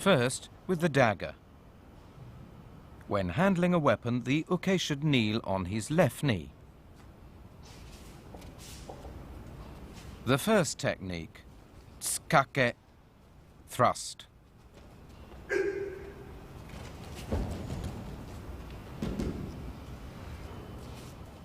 First, with the dagger. When handling a weapon, the uke should kneel on his left knee. The first technique, tsukake, thrust.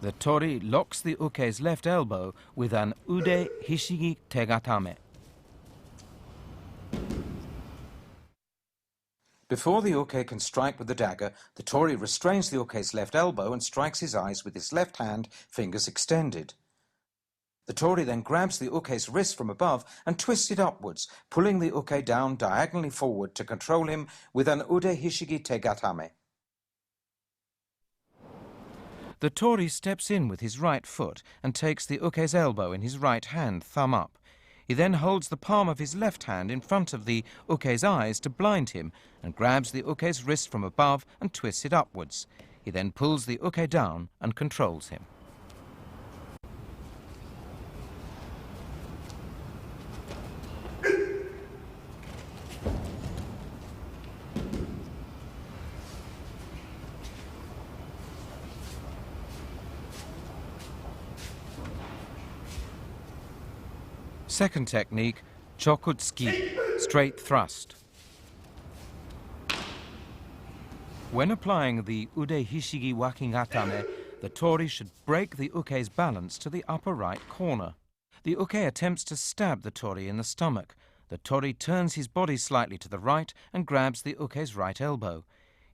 The tori locks the uke's left elbow with an ude hishigi tegatame. Before the uke can strike with the dagger, the tori restrains the uke's left elbow and strikes his eyes with his left hand, fingers extended. The tori then grabs the uke's wrist from above and twists it upwards, pulling the uke down diagonally forward to control him with an ude hishigi tegatame. The tori steps in with his right foot and takes the uke's elbow in his right hand, thumb up. He then holds the palm of his left hand in front of the uke's eyes to blind him and grabs the uke's wrist from above and twists it upwards. He then pulls the uke down and controls him. Second technique, chokutsuki, straight thrust. When applying the ude hishigi wakigatame, the tori should break the uke's balance to the upper right corner. The uke attempts to stab the tori in the stomach. The tori turns his body slightly to the right and grabs the uke's right elbow.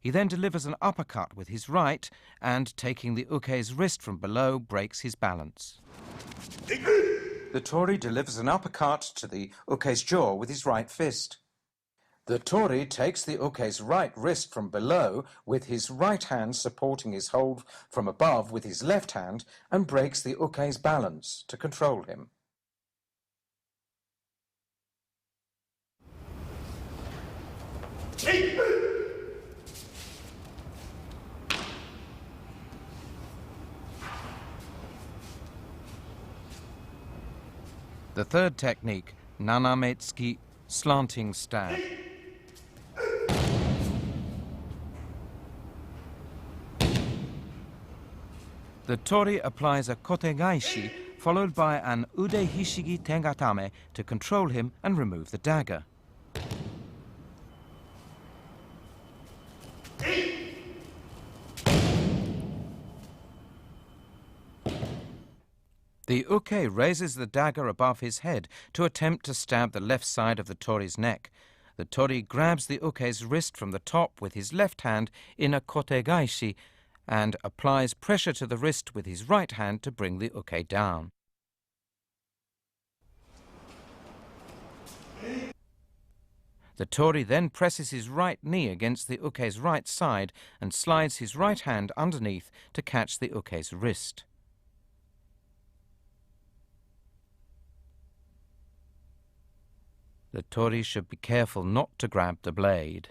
He then delivers an uppercut with his right and, taking the uke's wrist from below, breaks his balance. The tori delivers an uppercut to the uke's jaw with his right fist. The tori takes the uke's right wrist from below with his right hand supporting his hold from above with his left hand and breaks the uke's balance to control him. The third technique, nanametsuki, slanting stab. The tori applies a kotegaishi, followed by an ude hishigi tegatame to control him and remove the dagger. The uke raises the dagger above his head to attempt to stab the left side of the tori's neck. The tori grabs the uke's wrist from the top with his left hand in a kotegaishi and applies pressure to the wrist with his right hand to bring the uke down. The tori then presses his right knee against the uke's right side and slides his right hand underneath to catch the uke's wrist. The tori should be careful not to grab the blade.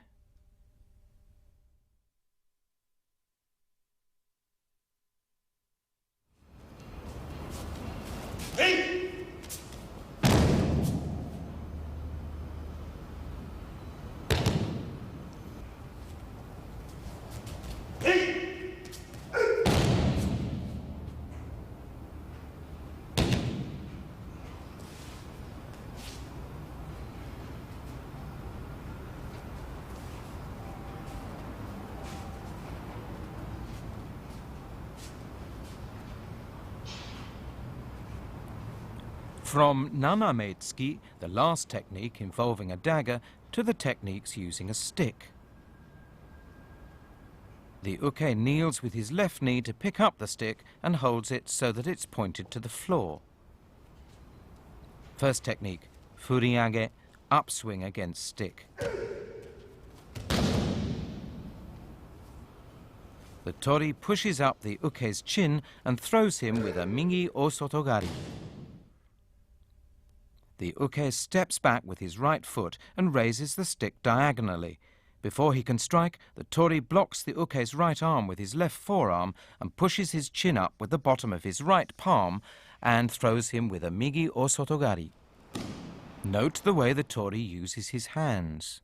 From nanametsuki, the last technique involving a dagger, to the techniques using a stick. The uke kneels with his left knee to pick up the stick and holds it so that it's pointed to the floor. First technique, furiage, upswing against stick. The tori pushes up the uke's chin and throws him with a migi osotogari. The uke steps back with his right foot and raises the stick diagonally. Before he can strike, the tori blocks the uke's right arm with his left forearm and pushes his chin up with the bottom of his right palm and throws him with a migi osotogari. Note the way the tori uses his hands.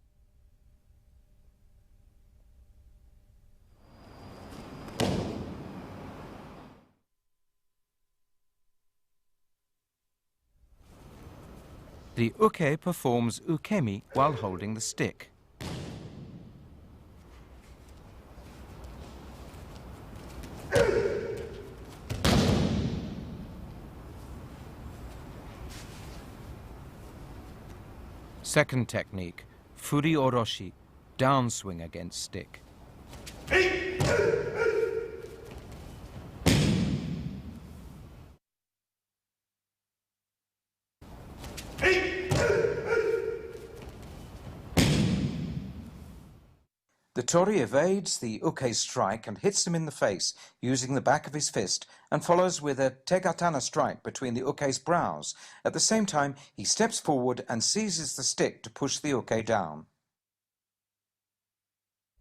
The uke performs ukemi while holding the stick. Second technique, furi oroshi, downswing against stick. The tori evades the uke's strike and hits him in the face using the back of his fist and follows with a tegatana strike between the uke's brows. At the same time, he steps forward and seizes the stick to push the uke down.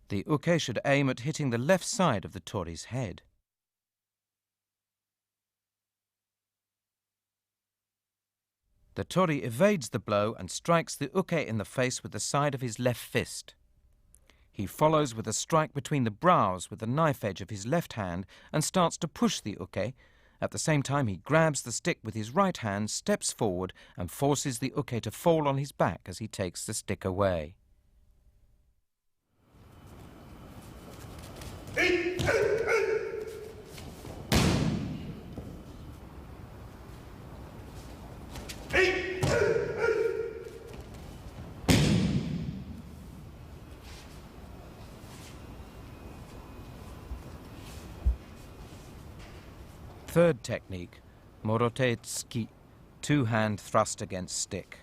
The uke should aim at hitting the left side of the tori's head. The tori evades the blow and strikes the uke in the face with the side of his left fist. He follows with a strike between the brows with the knife edge of his left hand and starts to push the uke. At the same time, he grabs the stick with his right hand, steps forward and forces the uke to fall on his back as he takes the stick away. Third technique, morote tsuki, two-hand thrust against stick.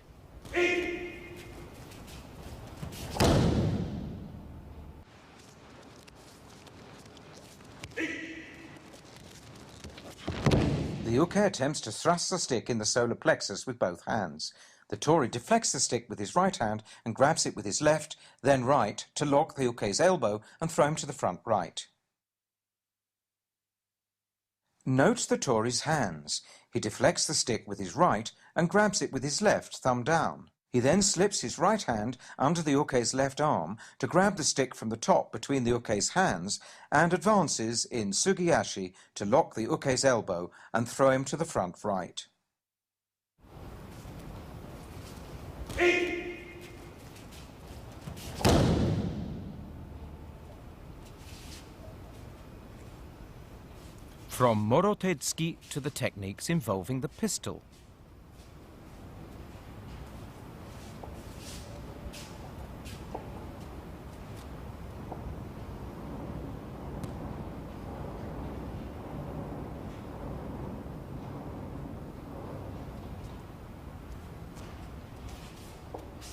The uke attempts to thrust the stick in the solar plexus with both hands. The tori deflects the stick with his right hand and grabs it with his left, then right, to lock the uke's elbow and throw him to the front right. Note the tori's hands. He deflects the stick with his right and grabs it with his left, thumb down. He then slips his right hand under the uke's left arm to grab the stick from the top between the uke's hands and advances in sugiyashi to lock the uke's elbow and throw him to the front right. From morote tsuki to the techniques involving the pistol.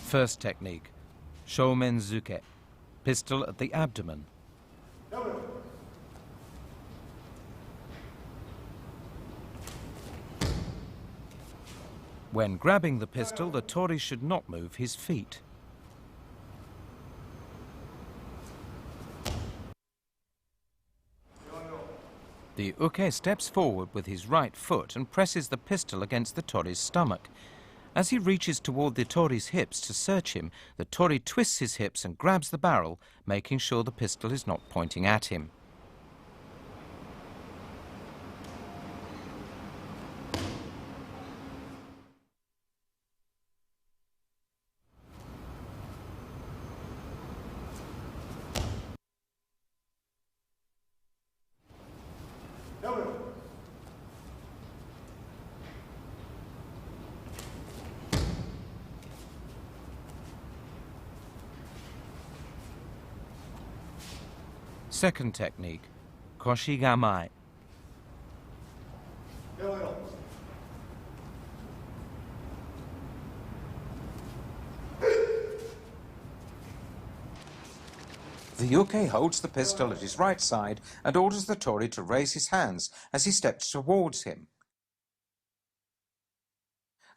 First technique, shoumenzuke, pistol at the abdomen. When grabbing the pistol, the tori should not move his feet. The uke steps forward with his right foot and presses the pistol against the tori's stomach. As he reaches toward the tori's hips to search him, the tori twists his hips and grabs the barrel, making sure the pistol is not pointing at him. Second technique, koshigamai. The uke holds the pistol at his right side and orders the tori to raise his hands as he steps towards him.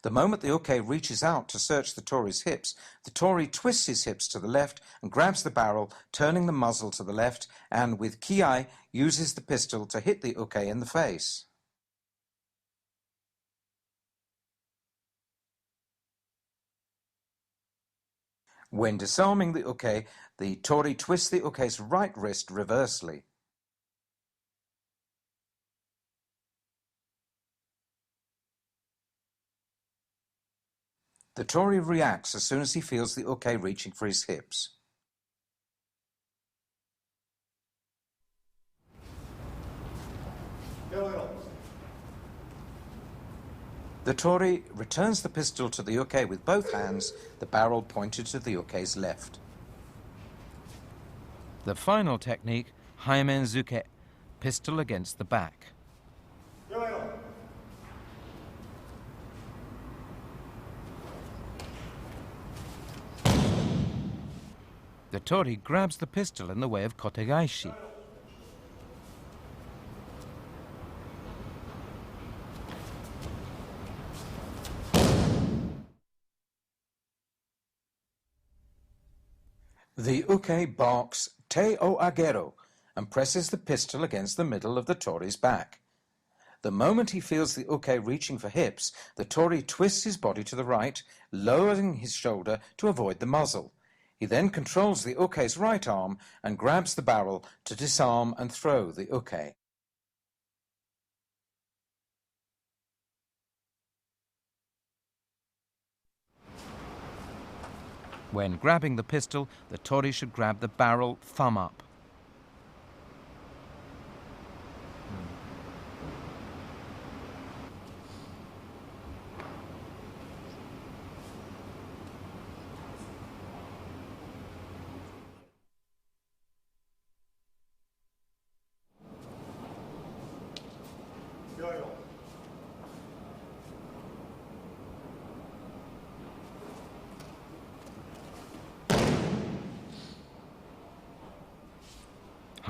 The moment the uke reaches out to search the tori's hips, the tori twists his hips to the left and grabs the barrel, turning the muzzle to the left, and with kiai uses the pistol to hit the uke in the face. When disarming the uke, the tori twists the uke's right wrist reversely. The Tori reacts as soon as he feels the uke reaching for his hips. The Tori returns the pistol to the uke with both hands, the barrel pointed to the uke's left. The final technique, Haimenzuke, pistol against the back. The Tori grabs the pistol in the way of kotegaishi. The uke barks te o agero and presses the pistol against the middle of the Tori's back. The moment he feels the uke reaching for hips, the Tori twists his body to the right, lowering his shoulder to avoid the muzzle. He then controls the uke's right arm and grabs the barrel to disarm and throw the uke. When grabbing the pistol, the Tori should grab the barrel thumb up.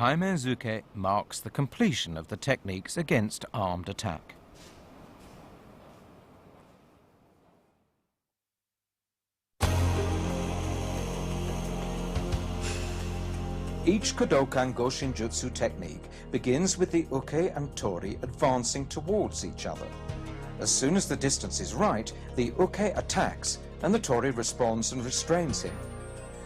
Haimenzuke marks the completion of the techniques against armed attack. Each Kodokan Goshin Jutsu technique begins with the uke and Tori advancing towards each other. As soon as the distance is right, the uke attacks and the Tori responds and restrains him.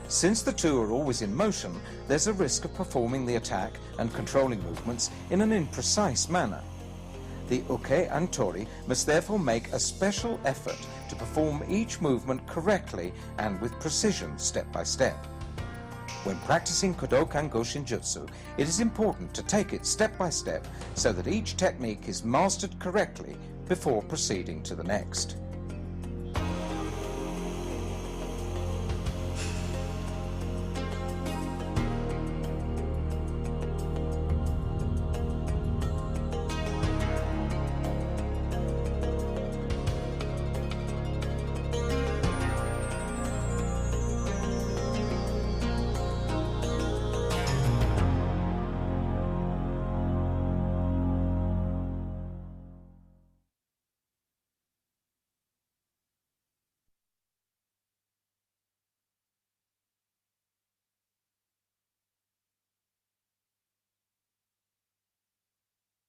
Since the two are always in motion, there's a risk of performing the attack and controlling movements in an imprecise manner. The uke and Tori must therefore make a special effort to perform each movement correctly and with precision step by step. When practicing Kodokan Goshin Jutsu, it is important to take it step by step so that each technique is mastered correctly before proceeding to the next.